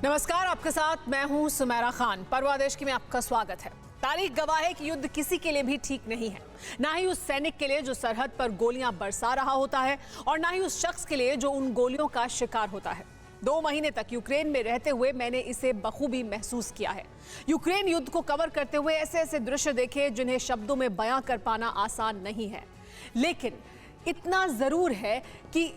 नमस्कार, आपके साथ मैं हूं सुमेरा खान। परवादेश की में आपका स्वागत है। तारीख गवाह है कि युद्ध किसी के लिए भी ठीक नहीं है, ना ही उस सैनिक के लिए जो सरहद पर गोलियां बरसा रहा होता है और ना ही उस शख्स के लिए जो उन गोलियों का शिकार होता है। 2 महीने तक यूक्रेन में रहते हुए मैंने इसे बखूबी महसूस किया है। यूक्रेन युद्ध को कवर करते हुए ऐसे ऐसे दृश्य देखे जिन्हें शब्दों में बयां कर पाना आसान नहीं है, लेकिन इतना जरूर है कि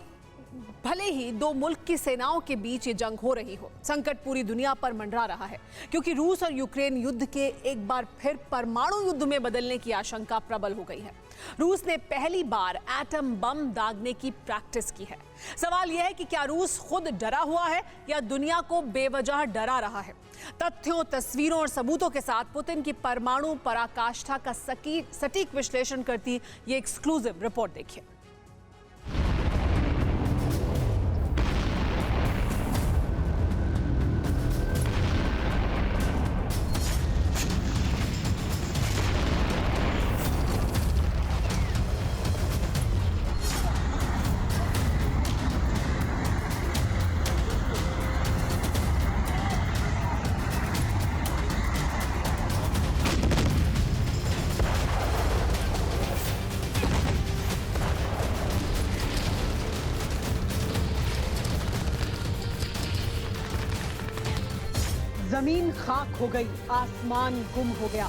भले ही 2 मुल्क की सेनाओं के बीच ये जंग हो रही हो, संकट पूरी दुनिया पर मंडरा रहा है, क्योंकि रूस और यूक्रेन युद्ध के एक बार फिर परमाणु युद्ध में बदलने की आशंका प्रबल हो गई है। रूस ने पहली बार एटम बम दागने की प्रैक्टिस की है। सवाल यह है कि क्या रूस खुद डरा हुआ है या दुनिया को बेवजह डरा रहा है? तथ्यों, तस्वीरों और सबूतों के साथ पुतिन की परमाणु पराकाष्ठा का सटीक विश्लेषण करती ये एक्सक्लूसिव रिपोर्ट देखिए। जमीन खाक हो गई, आसमान गुम हो गया।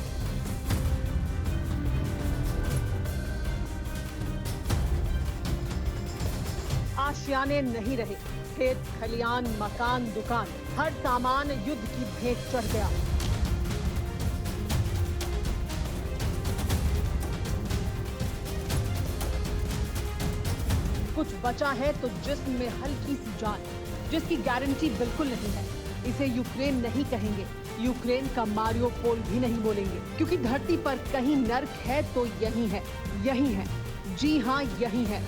आशियाने नहीं रहे, खेत खलियान, मकान, दुकान, हर सामान युद्ध की भेंट चढ़ गया। कुछ बचा है तो जिस्म में हल्की सी जान, जिसकी गारंटी बिल्कुल नहीं है। इसे यूक्रेन नहीं कहेंगे, यूक्रेन का मारियोपोल भी नहीं बोलेंगे, क्योंकि धरती पर कहीं नर्क है तो यही है, यही है, जी हाँ यही है।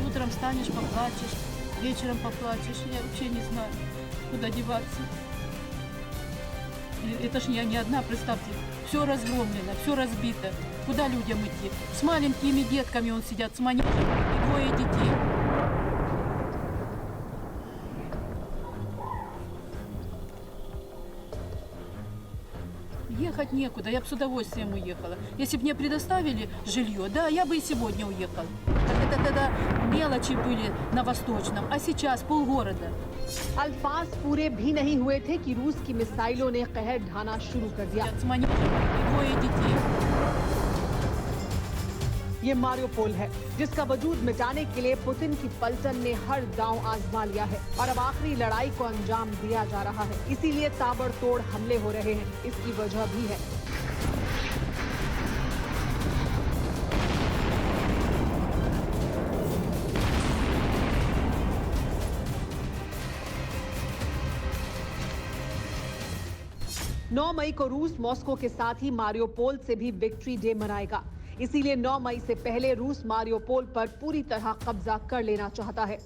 Утром встанешь, поплачешь, вечером поплачешь. Я вообще не знаю, куда деваться. Это ж я не одна, представьте. Все разгромлено, все разбито. Куда людям идти? С маленькими детками он сидят, с манежами и 2 детей. Ехать некуда, я бы с удовольствием уехала. Если бы мне предоставили жилье, да, я бы и сегодня уехала. Это тогда мелочи были на Восточном, а сейчас полгорода. अल्फाज पूरे भी नहीं हुए थे कि रूस की मिसाइलों ने कहर ढाना शुरू कर दिया। С манежами и 2 детей. ये मारियोपोल है, जिसका वजूद मिटाने के लिए पुतिन की पलटन ने हर दांव आजमा लिया है और अब आखिरी लड़ाई को अंजाम दिया जा रहा है। इसीलिए ताबड़तोड़ हमले हो रहे हैं। इसकी वजह भी है। नौ मई को रूस मॉस्को के साथ ही मारियोपोल से भी विक्ट्री डे मनाएगा। इसीलिए 9 मई से पहले रूस मारियोपोल पर पूरी तरह कब्जा कर लेना चाहता है।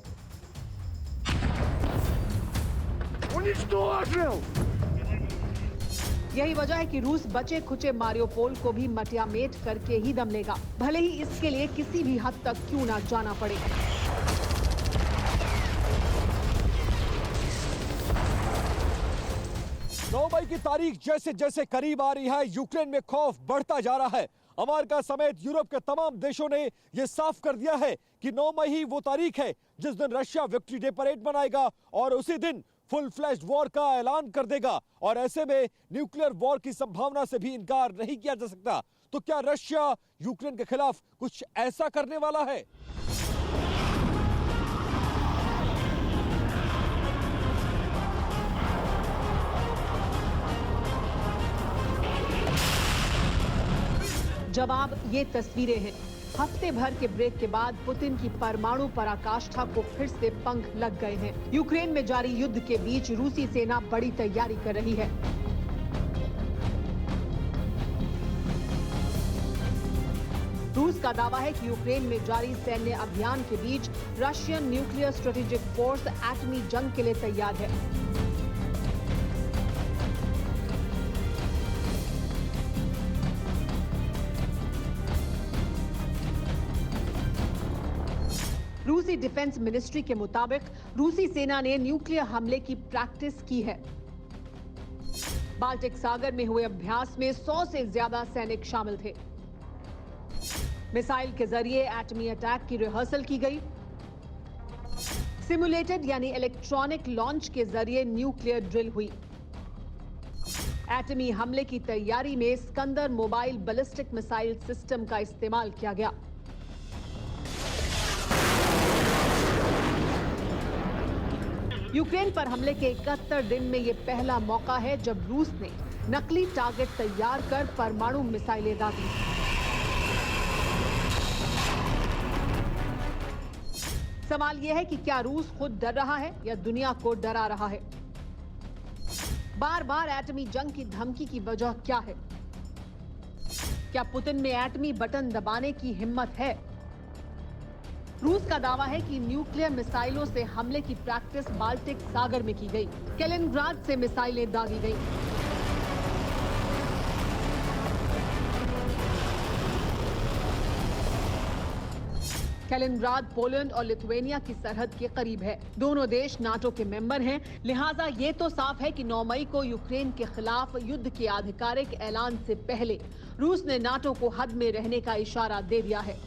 यही वजह है कि रूस बचे खुचे मारियोपोल को भी मटियामेट करके ही दम लेगा, भले ही इसके लिए किसी भी हद तक क्यों ना जाना पड़े। नौ मई की तारीख जैसे जैसे करीब आ रही है, यूक्रेन में खौफ बढ़ता जा रहा है। अमेरिका समेत यूरोप के तमाम देशों ने यह साफ कर दिया है कि 9 मई ही वो तारीख है जिस दिन रशिया विक्ट्री डे परेड मनाएगा और उसी दिन फुल फ्लैश्ड वॉर का ऐलान कर देगा। और ऐसे में न्यूक्लियर वॉर की संभावना से भी इनकार नहीं किया जा सकता। तो क्या रशिया यूक्रेन के खिलाफ कुछ ऐसा करने वाला है? जवाब ये तस्वीरें हैं। हफ्ते भर के ब्रेक के बाद पुतिन की परमाणु पराकाष्ठा को फिर से पंख लग गए हैं। यूक्रेन में जारी युद्ध के बीच रूसी सेना बड़ी तैयारी कर रही है। रूस का दावा है कि यूक्रेन में जारी सैन्य अभियान के बीच रशियन न्यूक्लियर स्ट्रेटेजिक फोर्स एटमी जंग के लिए तैयार है। रूसी डिफेंस मिनिस्ट्री के मुताबिक रूसी सेना ने न्यूक्लियर हमले की प्रैक्टिस की है। बाल्टिक सागर में हुए अभ्यास में 100 से ज्यादा सैनिक शामिल थे। मिसाइल के जरिए एटमी अटैक की रिहर्सल की गई। सिमुलेटेड यानी इलेक्ट्रॉनिक लॉन्च के जरिए न्यूक्लियर ड्रिल हुई। एटमी हमले की तैयारी में Iskander mobile ballistic missile system का इस्तेमाल किया गया। यूक्रेन पर हमले के 71 दिन में यह पहला मौका है जब रूस ने नकली टारगेट तैयार कर परमाणु मिसाइलें दागी। सवाल यह है कि क्या रूस खुद डर रहा है या दुनिया को डरा रहा है? बार बार एटमी जंग की धमकी की वजह क्या है? क्या पुतिन में एटमी बटन दबाने की हिम्मत है? रूस का दावा है कि न्यूक्लियर मिसाइलों से हमले की प्रैक्टिस बाल्टिक सागर में की गई। कैलिनग्राड से मिसाइलें दागी गईं। कैलिनग्राड पोलैंड और लिथुआनिया की सरहद के करीब है। दोनों देश नाटो के मेंबर हैं, लिहाजा ये तो साफ है कि 9 मई को यूक्रेन के खिलाफ युद्ध के आधिकारिक ऐलान से पहले रूस ने नाटो को हद में रहने का इशारा दे दिया है।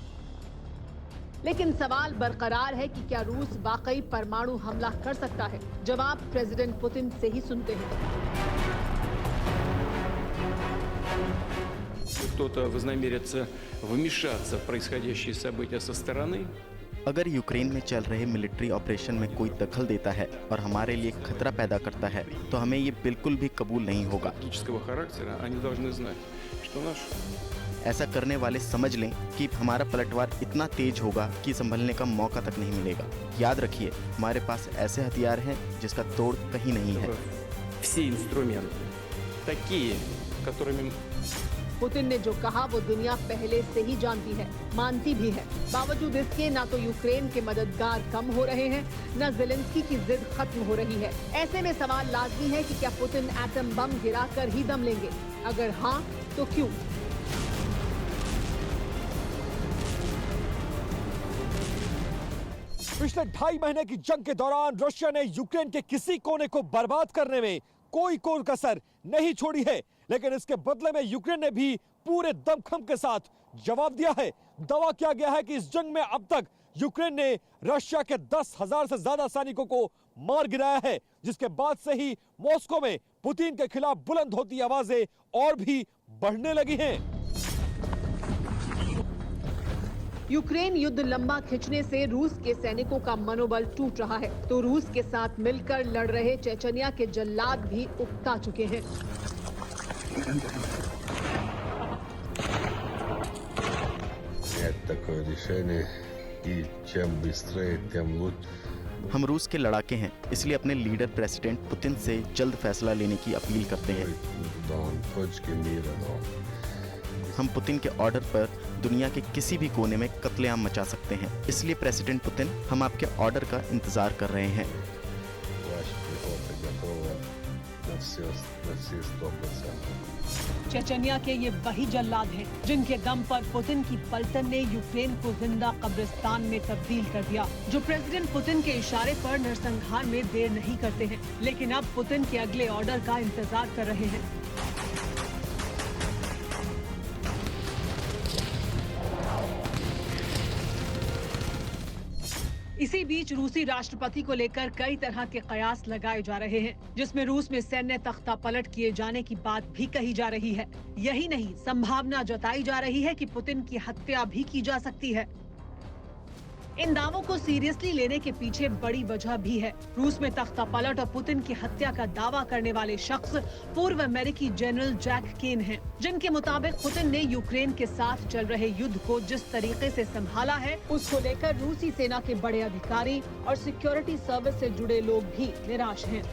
लेकिन सवाल बरकरार है कि क्या रूस वाकई परमाणु हमला कर सकता है? जवाब प्रेसिडेंट पुतिन से ही सुनते हैं। Кто-то вознамерится вмешаться в происходящие события со стороны. अगर यूक्रेन में चल रहे मिलिट्री ऑपरेशन में कोई दखल देता है और हमारे लिए खतरा पैदा करता है तो हमें ये बिल्कुल भी कबूल नहीं होगा। Тактического характера, они должны знать, что наш ऐसा करने वाले समझ लें कि हमारा पलटवार इतना तेज होगा कि संभलने का मौका तक नहीं मिलेगा। याद रखिए, हमारे पास ऐसे हथियार हैं जिसका तोड़ कहीं नहीं है। все инструменты такие, которыми पुतिन ने जो कहा वो दुनिया पहले से ही जानती है, मानती भी है। बावजूद इसके ना तो यूक्रेन के मददगार कम हो रहे हैं, न ज़ेलेंस्की की जिद खत्म हो रही है। ऐसे में सवाल लाजमी है कि क्या पुतिन एटम बम गिराकर ही दम लेंगे? अगर हाँ तो क्यों? पिछले 2.5 महीने की जंग के दौरान रशिया ने यूक्रेन के किसी कोने को बर्बाद करने में कोई कसर नहीं छोड़ी है, लेकिन इसके बदले में यूक्रेन ने भी पूरे दमखम के साथ जवाब दिया है। दावा किया गया है कि इस जंग में अब तक यूक्रेन ने रशिया के 10,000 से ज्यादा सैनिकों को मार गिराया है, जिसके बाद से ही मॉस्को में पुतिन के खिलाफ बुलंद होती आवाजें और भी बढ़ने लगी हैं। यूक्रेन युद्ध लंबा खिंचने से रूस के सैनिकों का मनोबल टूट रहा है, तो रूस के साथ मिलकर लड़ रहे चेचनिया के जल्लाद भी उकता चुके हैं। такое решение, и чем быстрее, тем лучше. हम रूस के लड़ाके हैं, इसलिए अपने लीडर प्रेसिडेंट पुतिन से जल्द फैसला लेने की अपील करते हैं। Точки мира, но हम पुतिन के ऑर्डर पर दुनिया के किसी भी कोने में कत्लेआम मचा सकते हैं। इसलिए प्रेसिडेंट पुतिन, हम आपके ऑर्डर का इंतजार कर रहे हैं। ваша пехота готова на все 100%. चेचनिया के ये वही जल्लाद हैं जिनके दम पर पुतिन की पलटन ने यूक्रेन को जिंदा कब्रिस्तान में तब्दील कर दिया, जो प्रेसिडेंट पुतिन के इशारे पर नरसंहार में देर नहीं करते हैं, लेकिन अब पुतिन के अगले ऑर्डर का इंतजार कर रहे हैं। इसी बीच रूसी राष्ट्रपति को लेकर कई तरह के कयास लगाए जा रहे हैं, जिसमें रूस में सैन्य तख्ता पलट किए जाने की बात भी कही जा रही है। यही नहीं, संभावना जताई जा रही है कि पुतिन की हत्या भी की जा सकती है। इन दावों को सीरियसली लेने के पीछे बड़ी वजह भी है। रूस में तख्ता पलट और पुतिन की हत्या का दावा करने वाले शख्स पूर्व अमेरिकी जनरल जैक केन हैं, जिनके मुताबिक पुतिन ने यूक्रेन के साथ चल रहे युद्ध को जिस तरीके से संभाला है, उसको लेकर रूसी सेना के बड़े अधिकारी और सिक्योरिटी सर्विस से जुड़े लोग भी निराश हैं।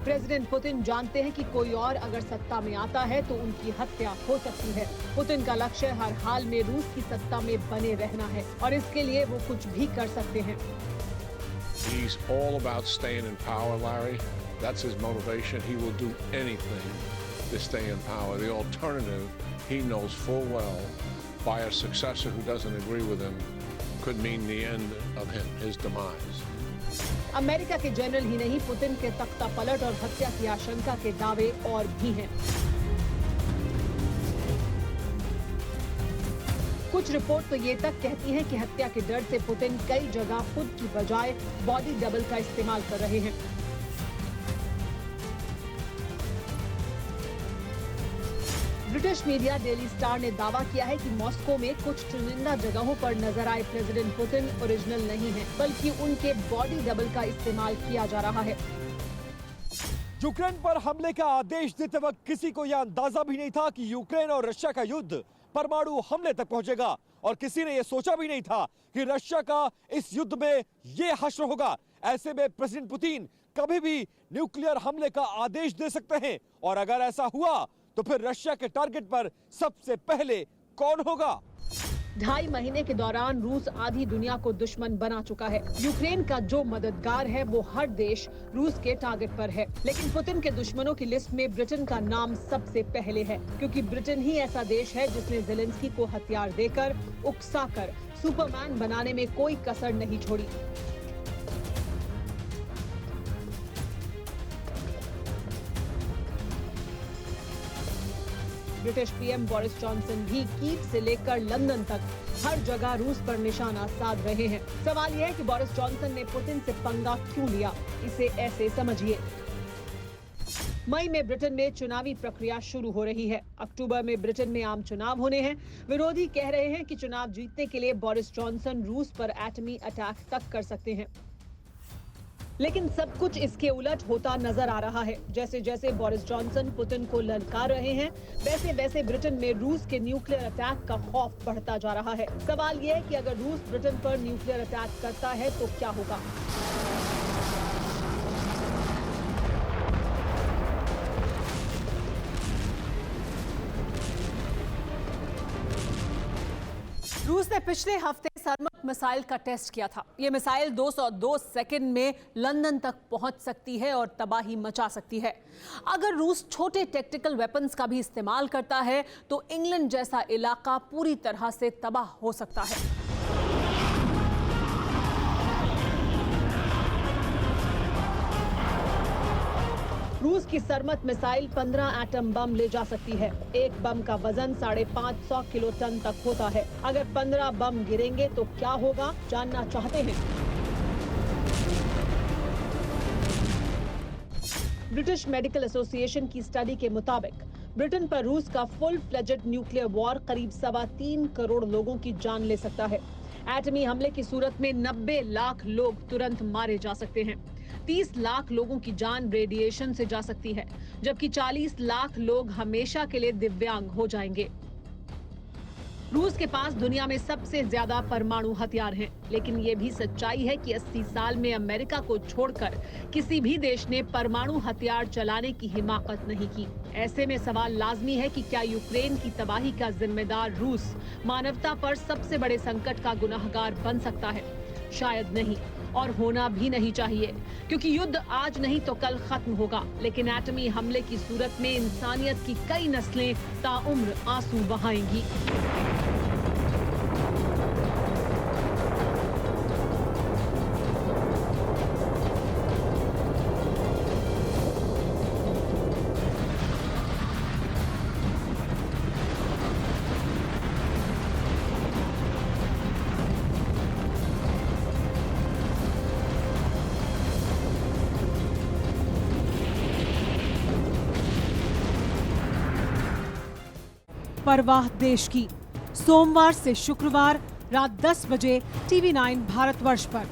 प्रेसिडेंट पुतिन जानते हैं कि कोई और अगर सत्ता में आता है तो उनकी हत्या हो सकती है। पुतिन का लक्ष्य हर हाल में रूस की सत्ता में बने रहना है और इसके लिए वो कुछ भी कर सकते हैं। He's all about staying in power, Larry. That's his motivation. He will do anything to stay in power. The alternative, he knows full well, by a successor who doesn't agree with him, could mean the end of him, his demise. America के general ही नहीं, Putin के तख्ता पलट और हत्या की आशंका के दावे और भी हैं। कुछ रिपोर्ट तो ये तक कहती हैं कि हत्या के डर से पुतिन कई जगह खुद की बजाय बॉडी डबल का इस्तेमाल कर रहे हैं। ब्रिटिश मीडिया डेली स्टार ने दावा किया है कि मॉस्को में कुछ चुनिंदा जगहों पर नजर आए प्रेसिडेंट पुतिन ओरिजिनल नहीं है, बल्कि उनके बॉडी डबल का इस्तेमाल किया जा रहा है। यूक्रेन पर हमले का आदेश देते वक्त किसी को यह अंदाजा भी नहीं था कि यूक्रेन और रशिया का युद्ध परमाणु हमले तक पहुंचेगा, और किसी ने यह सोचा भी नहीं था कि रशिया का इस युद्ध में यह हश्र होगा। ऐसे में प्रेसिडेंट पुतिन कभी भी न्यूक्लियर हमले का आदेश दे सकते हैं, और अगर ऐसा हुआ तो फिर रशिया के टारगेट पर सबसे पहले कौन होगा? 2.5 महीने के दौरान रूस आधी दुनिया को दुश्मन बना चुका है। यूक्रेन का जो मददगार है वो हर देश रूस के टारगेट पर है, लेकिन पुतिन के दुश्मनों की लिस्ट में ब्रिटेन का नाम सबसे पहले है, क्योंकि ब्रिटेन ही ऐसा देश है जिसने ज़ेलेंस्की को हथियार देकर, उकसाकर सुपरमैन बनाने में कोई कसर नहीं छोड़ी। ब्रिटिश पीएम बोरिस जॉनसन भी कीव से लेकर लंदन तक हर जगह रूस पर निशाना साध रहे हैं। सवाल यह है कि बोरिस जॉनसन ने पुतिन से पंगा क्यों लिया? इसे ऐसे समझिए। मई में ब्रिटेन में चुनावी प्रक्रिया शुरू हो रही है। अक्टूबर में ब्रिटेन में आम चुनाव होने हैं। विरोधी कह रहे हैं कि चुनाव जीतने के लिए बोरिस जॉनसन रूस पर एटमी अटैक तक कर सकते हैं, लेकिन सब कुछ इसके उलट होता नजर आ रहा है। जैसे जैसे बोरिस जॉनसन पुतिन को ललकार रहे हैं, वैसे वैसे ब्रिटेन में रूस के न्यूक्लियर अटैक का खौफ बढ़ता जा रहा है। सवाल यह है कि अगर रूस ब्रिटेन पर न्यूक्लियर अटैक करता है तो क्या होगा? रूस ने पिछले हफ्ते सरमत मिसाइल का टेस्ट किया था। ये मिसाइल 202 सेकंड में लंदन तक पहुंच सकती है और तबाही मचा सकती है। अगर रूस छोटे टैक्टिकल वेपन्स का भी इस्तेमाल करता है तो इंग्लैंड जैसा इलाका पूरी तरह से तबाह हो सकता है। रूस की सरमत मिसाइल 15 एटम बम ले जा सकती है। एक बम का वजन 550 किलो टन तक होता है। अगर 15 बम गिरेंगे तो क्या होगा, जानना चाहते हैं? ब्रिटिश मेडिकल एसोसिएशन की स्टडी के मुताबिक ब्रिटेन पर रूस का फुल फ्लेजेड न्यूक्लियर वॉर करीब 3.25 करोड़ लोगों की जान ले सकता है। एटमी हमले की सूरत में 90 लाख लोग तुरंत मारे जा सकते हैं। 30 लाख लोगों की जान रेडिएशन से जा सकती है, जबकि 40 लाख लोग हमेशा के लिए दिव्यांग हो जाएंगे। रूस के पास दुनिया में सबसे ज्यादा परमाणु हथियार हैं, लेकिन ये भी सच्चाई है कि 80 साल में अमेरिका को छोड़कर किसी भी देश ने परमाणु हथियार चलाने की हिमाकत नहीं की। ऐसे में सवाल लाजमी है कि क्या यूक्रेन की तबाही का जिम्मेदार रूस मानवता पर सबसे बड़े संकट का गुनाहगार बन सकता है? शायद नहीं, और होना भी नहीं चाहिए, क्योंकि युद्ध आज नहीं तो कल खत्म होगा, लेकिन एटमी हमले की सूरत में इंसानियत की कई नस्लें ताउम्र आंसू बहाएंगी। परवाह देश की, सोमवार से शुक्रवार रात 10 बजे TV9 भारतवर्ष पर।